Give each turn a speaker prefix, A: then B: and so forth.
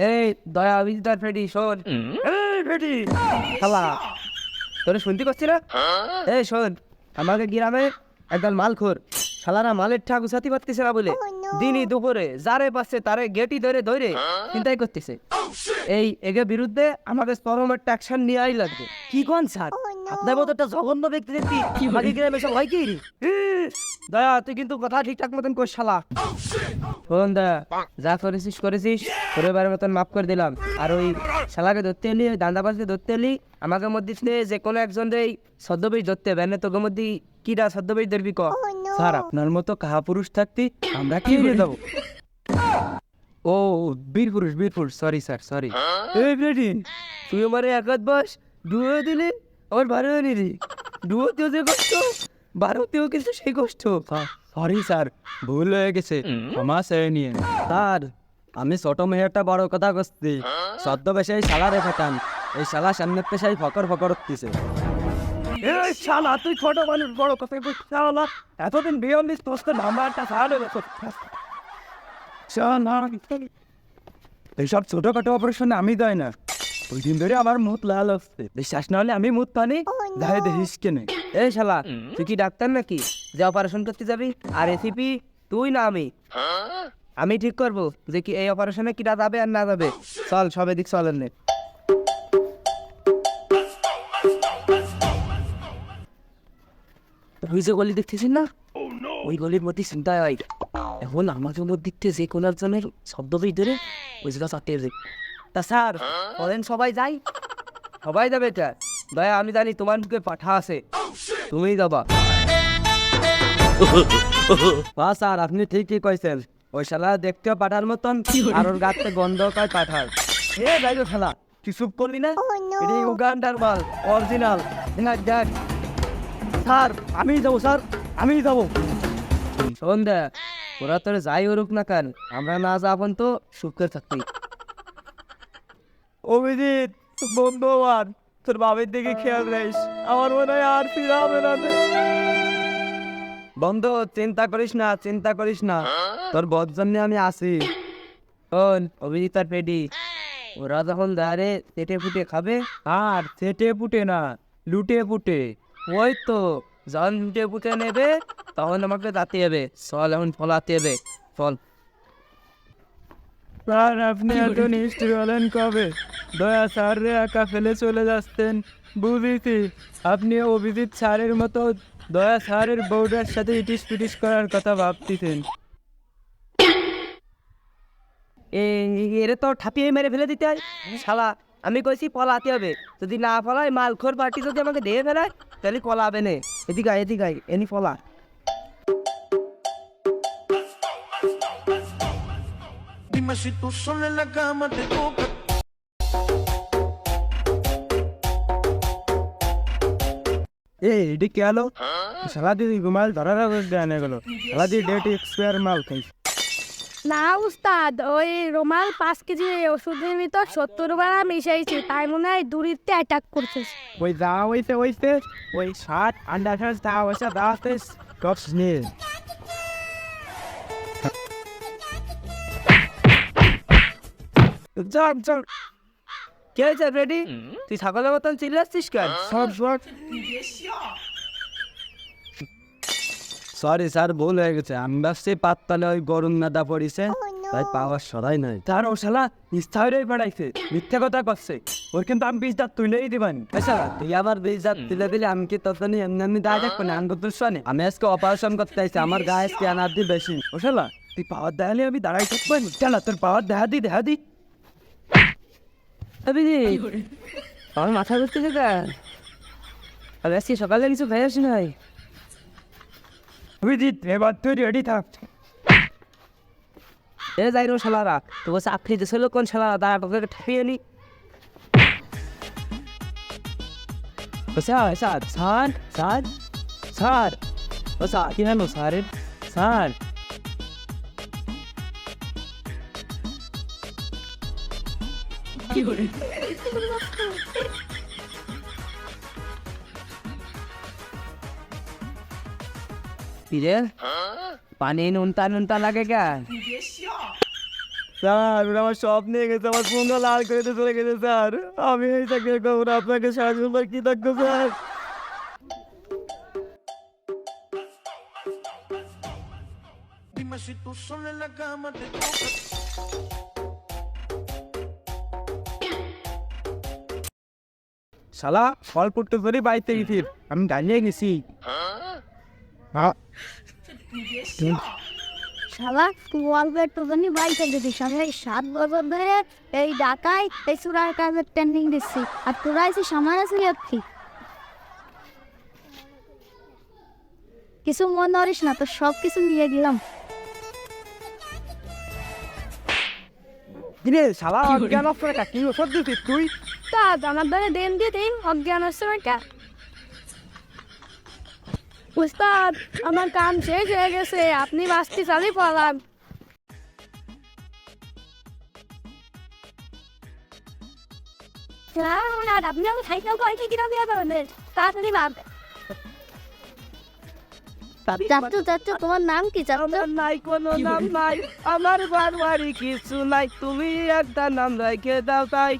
A: এই দয়া অভিজিতার ফেডি শোন। এই ফেডি খালা তোরে শুনতে পাচ্ছি না? এই শোন, আমাকে গ্রামে একদল মালখোর শালারা মালের ঠাক উঠাতে পারতেছে না বলে দিনই দুপুরে যারে পাচ্ছে তারে গেটি ধরে ধরে চিন্তাই করতেছে। এই এগে বিরুদ্ধে আমাকে চরম একটা অ্যাকশন নেওয়াই লাগবে। কি কোন স্যার, আপনার মতো একটা জঘন্য ব্যক্তি দেখি আমাকে গ্রামে সব হয় কি? দয়া তুই কিন্তু কথা ঠিকঠাক মতন কর শালা। শোন দয়া, যা করেছিস করেছিস, পরিবারের মতন মাফ করে দিলাম। আর ওই শালাকে ধরতে এলি, ওই দান্দাবাজকে ধরতে এলি, আমাকে মধ্যে যে কোনো একজন এই ছদ্মবেশ ধরতে হবে, না তোকে মধ্যে কিরা ছদ্মবেশ ধরবি ক?
B: স্যার আপনার মতো কাহা পুরুষ থাকতে আমরা কি হয়ে যাবো? ও বীর পুরুষ, সরি স্যার সরি।
A: এই বেটি, তুই আমার একাত বাস ডুয়ো দিলি, আমার ভালো নিলি। ডুয়োতেও যে কষ্ট, ভারতেও কিন্তু সেই কষ্ট।
B: সরি স্যার, ভুল হয়ে গেছে, ক্ষমা চেয়ে নিয়ে। স্যার আমি ছোট মেয়েটা বড় কথা করছি, সদ্য বেশে এই শালা রেখাটান, এই শালা সামনের পেশায় ফকর উঠতেছে।
A: এই শালা তুই ছোট মানুষ বড় কথা বলছিস শালা। এতদিন বিয়ন্দিস তোর তো নাম্বারটা সাহায্য
B: এইসব ছোটখাটো অপারেশনে আমি দেয় না, ওই দিন ধরে আমার মুখ লাল হচ্ছে,
A: বিশ্বাস না হলে আমি মুখ পানি
B: দেখাই দেখিস কেনে।
A: এই শালা তুই কি ডাক্তার নাকি যে অপারেশন করতে যাবি? আর রেসিপি তুই না আমি? আমি ঠিক করবো যে কি এই অপারেশনে কিটা যাবে আর না যাবে। চল সবে দিক চলেন নে। ওই যে গলি দেখতেছিস না, ওই গলির মধ্যে চিন্তায় হয় এখন আমাদের মধ্যে যে কোনো একজনের শব্দ ধরে ওই জায়গা চারটে যাই। তা স্যার বলেন সবাই যাই? সবাই যাবে এটা? দয়া আমি জানি তোমার মুখে পাঠা আছে, তুমিই যাবা।
B: হ্যাঁ স্যার আপনি ঠিকই কইছেন, ওই শালা দেখতেও পাঠার মতন, আর ওর গাতে গন্ধ কয় পাঠার।
A: এ যাইতো খেলা, তুই চুপ করলি না? এটা উগান্ডার মাল, অরিজিনাল। দেখ স্যার, আমি যাবো স্যার, আমি যাবো। শোন দে, ওরা তোর যাই করুক না কেন, আমরা না যাবন তো সুখ করে থাকবি। অভিজিৎ বন্ধু আমার, তোর বাবার দিকে খেয়াল রাখিস, আমার মনে হয় আর ফিরে হবে না।
B: বন্ধু চিন্তা করিস না, তোর বদ জন্য আমি আছি।
A: শোন অভিজিৎ আর পেডি, ওরা যখন ধারে চেটে ফুটে খাবে,
B: আর চেটে পুটে না, লুটে পুটে।
A: ওই তো যখন লুটে পুটে নেবে তখন আমাকে দাঁতে হবে। চল এখন ফলাতে হবে, ফল।
B: স্যার আপনি এত নিষ্ঠুর হলেন কবে? দয়া স্যার রে একা ফেলে চলে যাচ্ছেন, বুঝেছি আপনি অভিজিৎ স্যারের মতো দয়া স্যারের বউডার সাথে ইটিস পিটিস করার কথা ভাবতেছেন।
A: এরে তো ঠাপিয়ে মেরে ফেলে দিতে হয় শালা। আমি কইছি পলাতে হবে, যদি না ফলায় মালখোর পার্টি যদি আমাকে দিয়ে ফেলায় তাহলে পলাবে না। এদিকে এনি ফলা।
C: Dime si tú sola en la cama te toca.
B: এটি কে আলো? সালা দিয়ে ঘুমাল ধরার দেওয়া গেল, সালা দিয়ে ডেট এক্সপায়ার মাল খাইস।
D: না উস্তাদ, ওই রোমাল 5 কেজি ওষুধের ভিতর 70 বার মিশাইছি, তাই মনে হয় দূরিতে অ্যাটাক করছে।
B: ওই যা হইছে ওই 60 আন্ডার যা হয়েছে দাঁড়াতে টপস নিয়ে
A: চল কে হয়েছে রেডি? তুই ছাগলের মতন চিল্লাচ্ছিস কেন?
B: সরি স্যার ভুল হয়ে গেছে, আমি ভাবছি পাততালে ওই গরম নাদা পড়িছে তাই পাওয়ার সরাই নাই।
A: তার ও শালা নিস্তারে বাড়াইছে, মিথ্যে কথা করছে। ওর কিন্তু আমি 20 দাঁত তুলেই দিবান।
B: আচ্ছা তুই আবার 20 হাজার তুলে দিলে আমি কি তোর জন্য এমনি দায় থাকবো না? আমি তোর শোনে আমি আজকে অপারেশন করতে চাইছি, আমার গায়ে স্ক্যানার দিয়ে বেশি।
A: ও শালা তুই পাওয়ার দেখালে আমি দাঁড়াই থাকবো? শালা তোর পাওয়ার দেখা দি। আমার মাথা ঘুরতে কেন? আর আজকে সকালে কিছু খাই আসি নাই।
B: অভিজিৎ এবার তুই রেডি থাক।
A: এ যাই রো শালারা, তোকে চাকরি দিয়েছিল কোন শালারা? দাঁড়া তোকে ঠাপিয়ে নি।
B: স্যার ও স্যার কি হলো স্যারের? স্যার
A: কিরে পানি নুনতা নুনতা লাগে কেন?
B: স্যার ওরা আমার সব নিয়ে গেছে, আমার ফোনটা লাল করে দিয়ে চলে গেছে স্যার। আমি এই চাকরির খবর আপনাকে সাহায্য করবার কৃতজ্ঞ sir.
C: Dime si tú sola en la cama te toca.
B: শালা ফল পড়তে ধরে বাড়িতে গেছি, আমি দাঁড়িয়ে গেছি।
D: শালা তুই অল্প একটু জানি বাড়িতে দিদিস, আমি এই 7 বছর ধরে এই ঢাকায় এই চুরার কাজের ট্রেনিং দিচ্ছি, আর তোরা এসে সামান আছে যাচ্ছি। কিছু মনে করিস না, তো সব কিছু নিয়ে দিলাম।
B: কিরে শালা অজ্ঞান অবস্থায় কি ওষুধ দিছিস তুই?
D: তা আমার ধরে দেন দিয়ে দিন অজ্ঞান হচ্ছে ওইটা। উস্তাদ আমার কাম শেষ হয়ে গেছে, আপনি বাসটি চালিয়ে পড়ান। আপনি আমাকে সাইকেল করে কিনা দিয়ে পারবেন, তাড়াতাড়ি ভাব। চাচ্চু চাচ্চু তোমার নাম কি চাচ্চু?
A: আমার নাই কোনো নাম নাই, আমার বাড়ি কিছু নাই, তুমি একটা নাম রেখে দাও তাই।